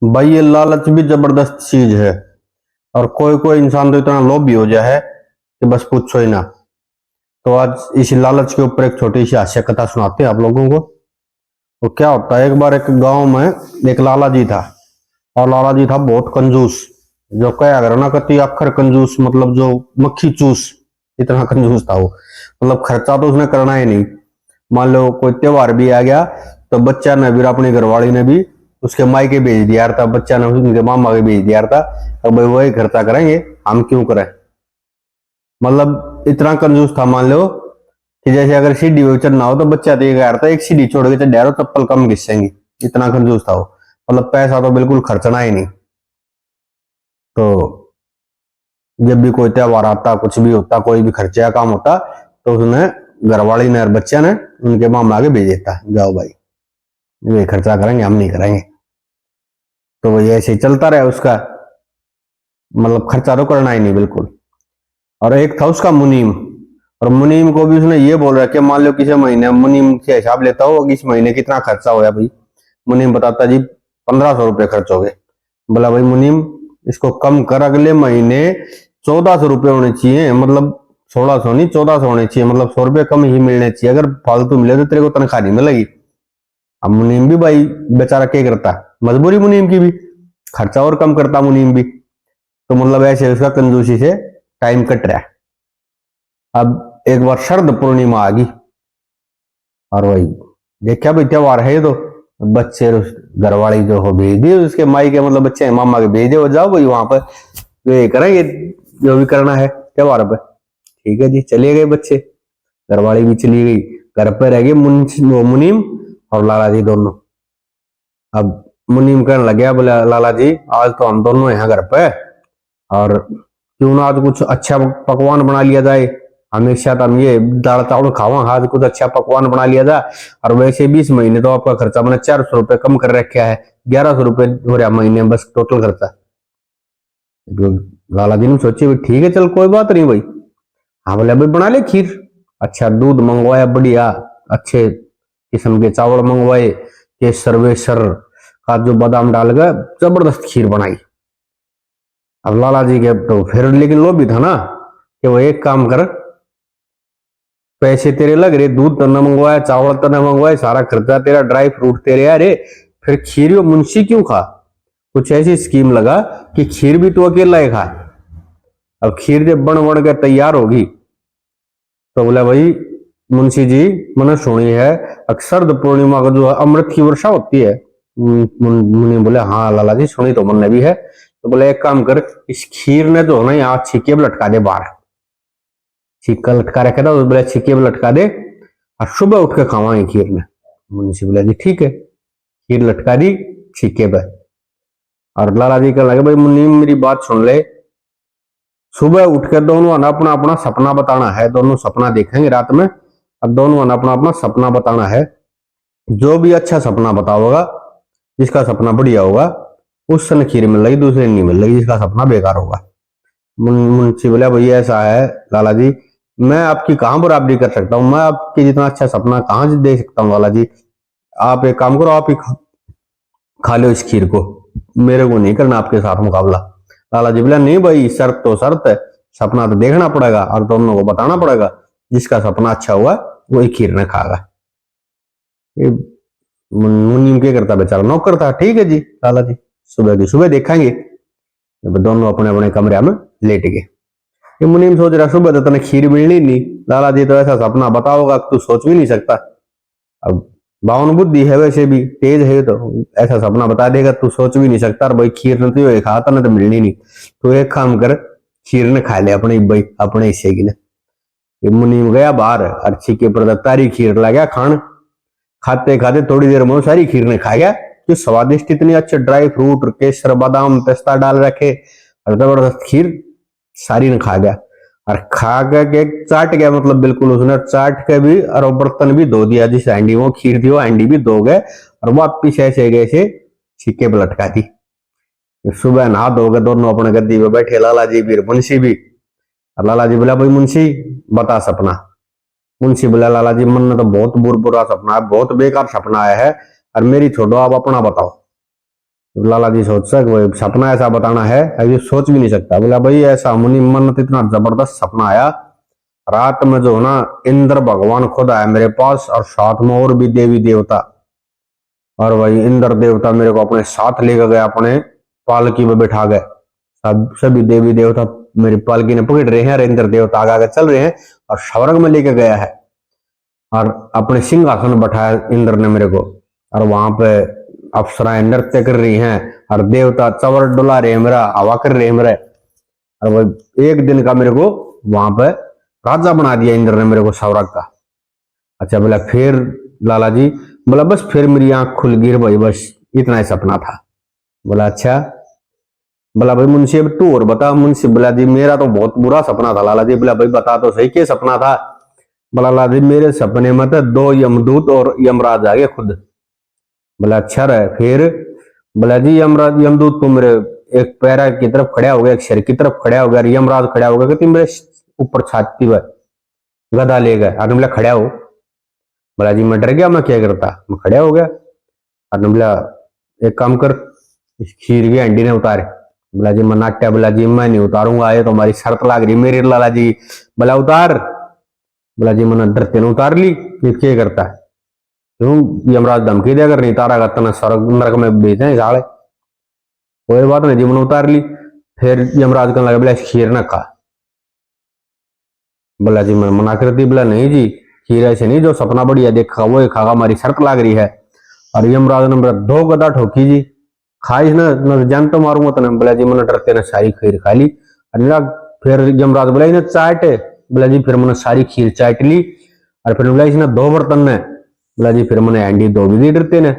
भाई ये लालच भी जबरदस्त चीज है। और कोई कोई इंसान तो इतना लोभी हो जाए है कि बस पूछो ही ना। तो आज इस लालच के ऊपर एक छोटी सी हास्य कथा सुनाते हैं आप लोगों को। तो क्या होता है, एक बार एक गांव में एक लाला जी था। और लाला जी था बहुत कंजूस। जो कया करो ना कति अखर कंजूस, मतलब जो मक्खी चूस, इतना कंजूस था वो। मतलब खर्चा तो उसने करना ही नहीं। मान लो कोई त्योहार भी आ गया तो बच्चा ने भी, अपनी घरवाली ने भी उसके मायके भेज दिया था, बच्चा ने उनके मामा के भेज दिया था। अब भाई वही खर्चा करेंगे, हम क्यों करें। मतलब इतना कंजूस था। मान लो कि जैसे अगर सीढ़ी पे चढ़ना हो तो बच्चा तो ये कह रहा था एक सीढ़ी छोड़ के चढ़ रहा, चप्पल कम घिसेंगी। इतना कंजूस था वो। मतलब पैसा तो बिल्कुल खर्चना ही नहीं। तो जब भी कोई त्योहार आता, कुछ भी होता, कोई भी खर्चे का काम होता, तो उसने घरवाली ने और बच्चा ने उनके मामा आगे भेज देता, जाओ भाई ये खर्चा करेंगे, हम नहीं करेंगे। तो वही ऐसे ही चलता रहा उसका। मतलब खर्चा तो करना ही नहीं बिल्कुल। और एक था उसका मुनीम। और मुनीम को भी उसने ये बोल रहा कि मान लो किसी महीने मुनीम से हिसाब लेता हो इस महीने कितना खर्चा होया भाई। मुनीम बताता जी 1500 रुपये खर्च हो गए। बोला भाई मुनीम इसको कम कर, अगले महीने 1400 रुपये होने चाहिए। मतलब 1600 नहीं 1400 होने चाहिए, मतलब 100 रुपये कम ही मिलने चाहिए। अगर फालतू मिले तो तेरे को तनख्वाह नहीं मिलेगी। अब मुनीम भी भाई बेचारा क्या करता, मजबूरी मुनीम की भी, खर्चा और कम करता मुनीम भी। तो मतलब ऐसे उसका कंजूसी से टाइम कट रहा है। अब एक बार शरद पूर्णिमा आ गई और वही देखा भाई त्योहार है तो बच्चे घरवाली जो हो भेज दी उसके माई के, मतलब बच्चे मामा के भेज दे, वो जाओ भाई वहां पर ये करेंगे जो भी करना है त्योहार पे। ठीक है जी, चले गए बच्चे। घरवाली भी चली गई। घर पे रह गए मुनीम और लाला जी दोनों। अब मुनीम कहने लग गया, बोला लाला जी आज तो हम दोनों हैं घर पे, और क्यों ना आज कुछ अच्छा पकवान बना लिया जाए। हमेशा तो हम ये दाल चावल खावा, आज कुछ अच्छा पकवान बना लिया जाए। और वैसे भी इस महीने तो आपका खर्चा मैंने 400 रुपये कम कर रखा है, 1100 रुपये हो रहा महीने बस टोटल खर्चा। लाला जी ने सोची ठीक है चल कोई बात नहीं भाई। हाँ बोले भाई बना ले खीर। अच्छा दूध मंगवाया बढ़िया, अच्छे किस्म के चावल मंगवाए, केसर वेसर काजू बादाम डाल कर जबरदस्त खीर बनाई। अब लाला जी के तो फिर लेकिन लोभी था ना कि वो एक काम कर, पैसे तेरे लग रहे, दूध तो न मंगवाया, चावल तो न मंगवाए, सारा खर्चा तेरा, ड्राई फ्रूट तेरे, अरे फिर खीर मुंशी क्यों खा। कुछ ऐसी स्कीम लगा कि खीर भी तो अकेला ही खा। अब खीर जब बन बन के तैयार होगी तो बोला भाई मुंशी जी मैंने सुनी है अक्सर पूर्णिमा को जो है अमृत की वर्षा होती है। मुनि बोले हाँ लाला जी सुनी तो मैंने भी है। तो बोले एक काम कर, इस खीर ने जो है ना यहाँ छिके लटका दे बाहर। छिक्का लटका रखा था, बोले छिके लटका दे और सुबह उठ के खावाएंगे खीर ने। मुंशी बोला जी ठीक है। खीर लटका दी छिके पे। और लाला जी कहने लगे भाई मुन्नी मेरी बात सुन ले, सुबह उठ के दोनों ने अपना अपना सपना बताना है, दोनों सपना देखेंगे रात में, और दोनों ने अपना अपना सपना बताना है। जो भी अच्छा सपना बताओगा, जिसका सपना बढ़िया होगा उस सन खीर मिल रही, दूसरे नहीं मिल रही जिसका सपना बेकार होगा। मुंशी बोला भैया ऐसा है लाला जी, मैं आपकी कहां बराबरी कर सकता हूँ, मैं आपके जितना अच्छा सपना कहां से दे सकता हूँ लाला जी। आप एक काम करो, आप ही खा लो इस खीर को, मेरे को नहीं करना आपके साथ मुकाबला। लाला जी बोला नहीं भाई शर्त तो शर्त है, सपना तो देखना पड़ेगा और दोनों को बताना पड़ेगा, जिसका सपना अच्छा हुआ वही खीर ने खाएगा। ये मुनीम क्या करता बेचारा, नौकर था। ठीक है जी लाला जी सुबह की सुबह देखेंगे। दोनों अपने अपने कमरे में लेट गए। ये मुनीम सोच रहा सुबह तो तने खीर मिलनी नहीं, लाला जी तो ऐसा सपना बताओगा तू सोच भी नहीं सकता। अब बावन बुद्धि है वैसे भी तेज है, तो ऐसा सपना बता देगा तू सोच भी नहीं सकता। और भाई खीर ने तो खाता ना तो मिलनी नहीं। तो एक काम कर, खीर ने खा ले अपने भाई अपने हिस्से की ने। मुनीम गया बाहर, अर्ची के ऊपर तारी खीर लगा खान। खाते खाते थोड़ी देर में सारी खीर ने खा गया। जो स्वादिष्ट इतनी अच्छे ड्राई फ्रूट केसर बादाम पिस्ता डाल रखे और जबरदस्त खीर सारी ने खा गया। और खा के चाट गया, मतलब बिल्कुल उसने चाट के भी और बर्तन भी धो दिया, जिस हैंडी में खीर थी वो हैंडी भी धो गए और वापिस ऐसे गए से छिक्के पर लटका दी। सुबह नहा धो गए दोनों अपने गद्दी पे बैठे, लाला जी भी मुंशी भी। और लाला जी बोला भाई मुंशी बता सपना। मुंशी बोला लाला जी मन ने तो बहुत बुरा सपना है, बहुत बेकार सपना आया है, और मेरी छोड़ो आप अपना बताओ। लाला जी सोच सक भाई सपना ऐसा बताना है, अभी सोच भी नहीं सकता। बोला भाई ऐसा मुनि मन्नत इतना जबरदस्त सपना आया, रात में जो है ना इंद्र भगवान खुद आया मेरे पास, और साथ में और भी देवी देवता। और वही इंद्र देवता मेरे को अपने साथ लेकर गया, अपने पालकी में बैठा गए। सब सभी देवी देवता मेरी पालकी ने पकड़ रहे हैं, और इंद्र देवता आगे आगे चल रहे हैं और स्वर्ग में लेके गया है। और अपने सिंहासन बैठाया इंद्र ने मेरे को, और वहां पे अप्सराएं नृत्य कर रही हैं, और देवता चवर डुला रहे हैं मेरा, हवा कर रहे हैं मेरे। और वो एक दिन का मेरे को वहां पे राजा बना दिया इंद्र ने मेरे को स्वर्ग का। अच्छा बोला फिर लाला जी, बोला बस फिर मेरी आंख खुल गई भाई, बस इतना ही सपना था। बोला अच्छा। बोला भाई मुंशी अब तू और बता। मुंशी बोला जी मेरा तो बहुत बुरा सपना था लाला जी। बोला भाई बता तो सही क्या सपना था। बोला लाला जी मेरे सपने में तो 2 यमदूत और यमराज आ गए खुद। बोला अच्छा रहे फिर। बोला जी यमराज यमदूत तो मेरे एक पैरा की तरफ खड़ा हो गया, एक सिर की तरफ खड़ा हो गया, यमराज खड़ा हो गया, कहती मेरे ऊपर छाती पर गदा ले गए। और बोला खड़ा हो। बोला जी मैं डर गया, मैं क्या करता, मैं खड़ा हो गया। और बोला एक काम कर, इस खीर की हंडी ने उतारे। बोला जी मैं नाट्या। बोला जी मैं नहीं उतारूंगा, ये तो हमारी शर्त लाग रही मेरी लाला जी। बोला उतार। बोला जी मैंने डरते ने उतार ली, ये क्या करता है, क्यों यमराज धमकी दे, अगर नहीं तारा तना स्वर्ग नरक में भेजे साले। कोई बात नहीं जी मैंने उतार ली। फिर यमराज कहने लगा बोला खीर ना खा। बोला जी मैंने मना कर दी। बोला नहीं जी खीर ऐसे नहीं, जो सपना बढ़िया देखा वो खागा, हमारी शर्त लाग रही है। और यमराज ने मेरा 2 गदा ठोकी जी, खाई ना मैं जान तो मारूंगा तो। बोला जी मैंने डरते ने सारी खीर खा ली। फिर यमराज बोला इन्हें चाट। बोला जी फिर मैंने सारी खीर चाट ली। और फिर बोला इसने 2 बर्तन ने। बोला जी फिर मैंने एंडी 2 भी दी डरते ने।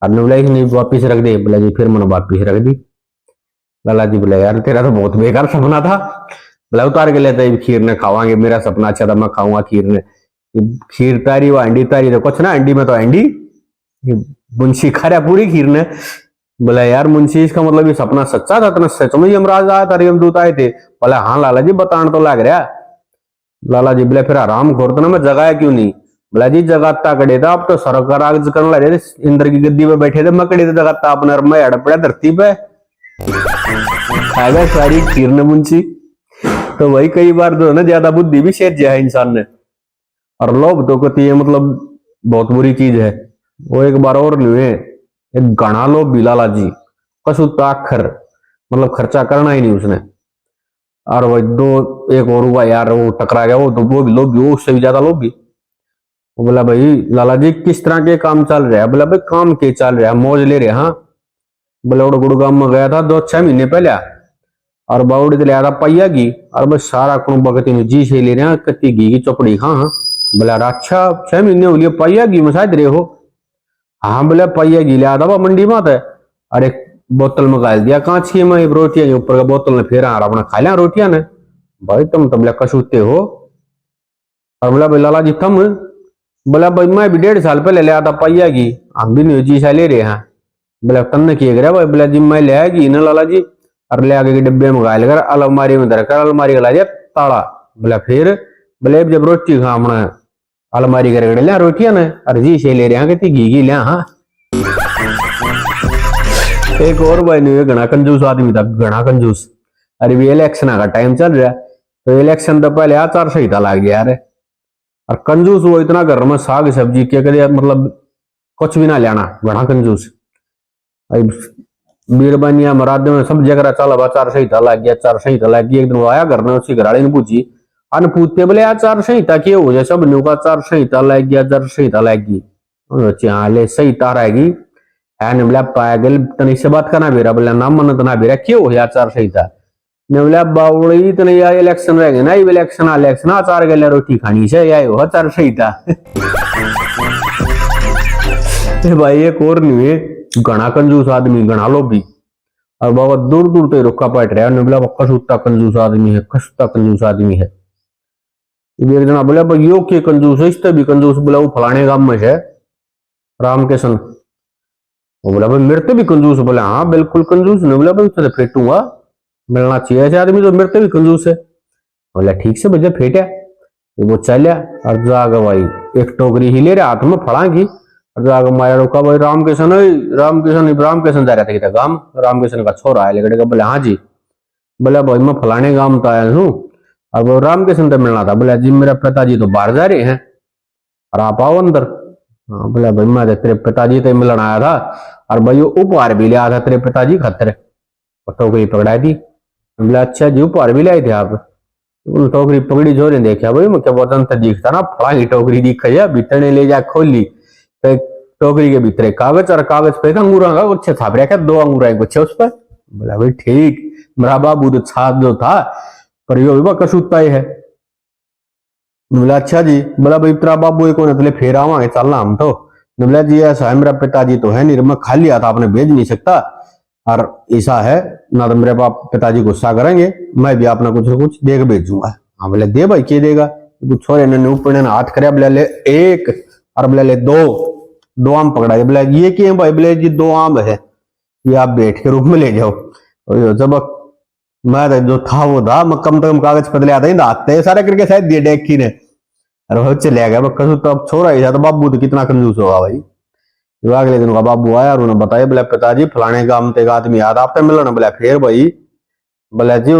और बोला इसने वापिस रख दे। बोला जी फिर मैंने वापिस रख दी। लाला जी बोला यार तेरा तो बहुत बेकार सपना था। बोला उतार के लेते खीर ने खावांगे, मेरा सपना अच्छा था, मैं खाऊंगा खीर ने। खीर तारी वो अंडी तारी तो कुछ ना, अंडी में तो अंडी। मुंशी खा रहा पूरी खीर ने। बोला यार मुंशी इसका मतलब ये सपना सच्चा था, तो सच में यमराज आया था, यमदूत आए थे। बोला हाँ लाला जी बताने तो लग रहा। लाला जी बोले फिर आराम खोर ना, मैं जगाया क्यों नहीं। बोला जी जगाता कड़े था, अब तो सरकार आग करने लगे, इंद्र की गद्दी पे बैठे थे, मैं कड़े थे जगाता अपने, मैं अड़पड़ा धरती पे खाएगा सारी खीर ने मुंशी। तो वही कई बार जो है ना ज्यादा बुद्धि भी सेज है इंसान ने, और लोभ तो कहती है मतलब बहुत बुरी चीज है। वो एक बार और नहीं है, एक घना लोभ भी लाला जी, कसु ताखर मतलब खर्चा करना ही नहीं उसने। और वही 2 एक और हुआ यार, वो टकरा गया, वो भी लोभी, वो उससे भी ज्यादा लोभी। वो बोला भाई लाला जी किस तरह के काम चल रहा है। बोला भाई काम के चल रहा है, मौज ले रहे। हाँ बोला गुड़गाम में गया था 2-6 महीने पहले, और बाउडी तो लिया था पहिया की, और बस सारा कुण बकती जी से ले रहे हैं कत्ती घी की चौपड़ी। हाँ हाँ। बोला अच्छा 6 महीने हो लिए पहिया घी में शायद रहे हो। हाँ बोला पहिया घी लिया था मंडी में था, और एक बोतल में गाल दिया कांच की में, रोटियां के ऊपर का बोतल ने फेरा, और अपना खा लिया रोटियां ने। भाई तुम तो बोला कसूते हो। और बोला भाई लाला जी थम। बोला भाई मैं भी 1.5 साल पहले लिया था पहिया घी, हम भी नहीं जी सा ले रहे हैं। बोला तन्ने किए करे भाई। बोला जी मैं ले आएगी ना लाला जी, और ले आगे के डिब्बे में गायल कर अलमारी में धरकर अलमारी का ला दिया ताला। बोला फिर। बोले जब रोटी खा अपना अलमारी कर लिया रोटियां ने, और जी से ले रहे हैं कहती घी लिया। हाँ एक और भाई नहीं घना कंजूस आदमी था, घना कंजूस। अरे भी इलेक्शन का टाइम चल रहा है, तो इलेक्शन तो पहले आचार संहिता लाग गया यार। और कंजूस वो इतना घर में साग सब्जी क्या करे, मतलब कुछ भी ना लेना, घना कंजूस। बीरबानिया मराद में सब जगह चल अब आचार संहिता लग गया, आचार संहिता लग गई। एक दिन वो आया घर में, उसकी घराड़ी ने पूछी, अन पूछते बोले आचार संहिता क्या हो जाए, सब न्यू का आचार संहिता लग गया, आचार संहिता लग गई। हाँ ले संहिता रहेगी है ने। बोला पागल तनी से बात करना बेरा। बोला नाम मन तना बेरा क्यों हो आचार संहिता ने। बोला बाउड़ी तने या इलेक्शन रह गए ना, इलेक्शन इलेक्शन आचार गले रोटी खानी से या हो आचार संहिता। भाई एक और नहीं है, घना कंजूस आदमी, घना लोभी, और बाबा दूर दूर तक रुका पट रहा है। बोला कसूता कंजूस आदमी है, कसूता कंजूस आदमी है। एक जना बोला भाई यो के कंजूस है, इससे भी कंजूस। बोला वो फलाने गांव में है रामकिशन। वो बोला भाई मेरे भी कंजूस। बोला हाँ बिल्कुल कंजूस। ने बोला भाई उससे फेटूंगा, मिलना चाहिए ऐसे आदमी जो मेरे भी कंजूस है। बोला ठीक से भैया फेटा। वो चलिया और जागा भाई एक टोकरी ही ले रहा हाथ में फड़ा की, और जाकर माया रोका, भाई रामकिशन रामकिशन जा रहा था कितना गांव, रामकिशन का छोरा है लकड़े का। बोले हाँ जी। बोला भाई मैं फलाने गांव तो आया हूँ, अब वो रामकिशन से मिलना था। बोला जी मेरा पिताजी तो बाहर जा रहे हैं और आप आओ अंदर। हाँ बोला भाई मैं तेरे पिताजी से मिलने आया था, और भाई वो उपहार भी ले आया था तेरे पिताजी खतरे। टोकरी पकड़ाई थी। बोला अच्छा जी उपहार भी लाए थे आप। टोकरी पकड़ी जोरे देखा भाई, मैं क्या बदन तो दिखता ना, फड़ा की टोकरी दिखा जा, भीतर ने ले जा खोली तो टोकरी के भीतर कागज, और कागज पे अंगूरा का गुच्छे छाप रखा, 2 अंगूरा गुच्छे उस पर। बोला भाई ठीक, मेरा बाबू तो छाप जो था पर यो भी कसूता ही है। बोला अच्छा जी। बोला भाई तेरा बाबू एक होने फिर आवांगे चलना हम तो। बोला जी ऐसा है, मेरा पिताजी तो है नहीं, मैं खाली आता आपने भेज नहीं सकता, और ऐसा है ना तो मेरे बाप पिताजी गुस्सा करेंगे, मैं भी अपना कुछ न कुछ देख भेजूंगा। हाँ बोले दे भाई के देगा। छोरे ने ऊपर ने हाथ करे, बोले ले 1, और बोले ले 2 आम पकड़ा। बोले ये क्या भाई? बोले जी 2 आम है, ये आप बैठ के रूम में ले जाओ। और जब मैं जो था वो था, मैं कम से कम कागज पतले आता ही आते सारे करके शायद दिए डेक्की ने, और वो चले गया। कसू तो अब छोरा ही था, तो बाबू तो कितना कंजूस होगा भाई। जो अगले दिन का बाबू आया और उन्होंने बताया, बोला पिताजी फलाने गांव से एक आदमी याद आपने मिलना। बोला फिर भाई? बोला जी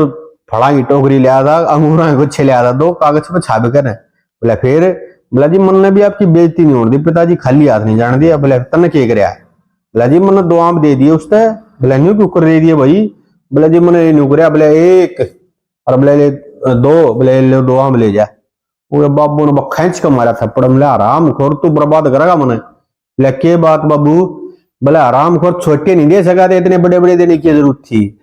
फला की टोकरी लिया था, अंगूर गुच्छे लिया था, 2 कागज पे छापे कर। बोला फिर? बोला जी मन ने भी आपकी बेइज्जती नहीं होने दी, पिताजी खाली हाथ नहीं जाने दिया। बोला तन के कराया? बोला जी मैंने 2 आम दे दिए उसने। बोला न्यू क्यों कर दे दिए भाई? बोला जी मैंने न्यू कराया। बोला 1, और बोला 2, बोले ले 2 आम ले जा। वो बाबू ने खींच के मारा थप्पड़। बोला आराम खोर तू बर्बाद करेगा मैंने। बोला के बात बाबू? बोला आराम खोर छोटे नहीं दे सका, इतने बड़े बड़े देने की जरूरत थी।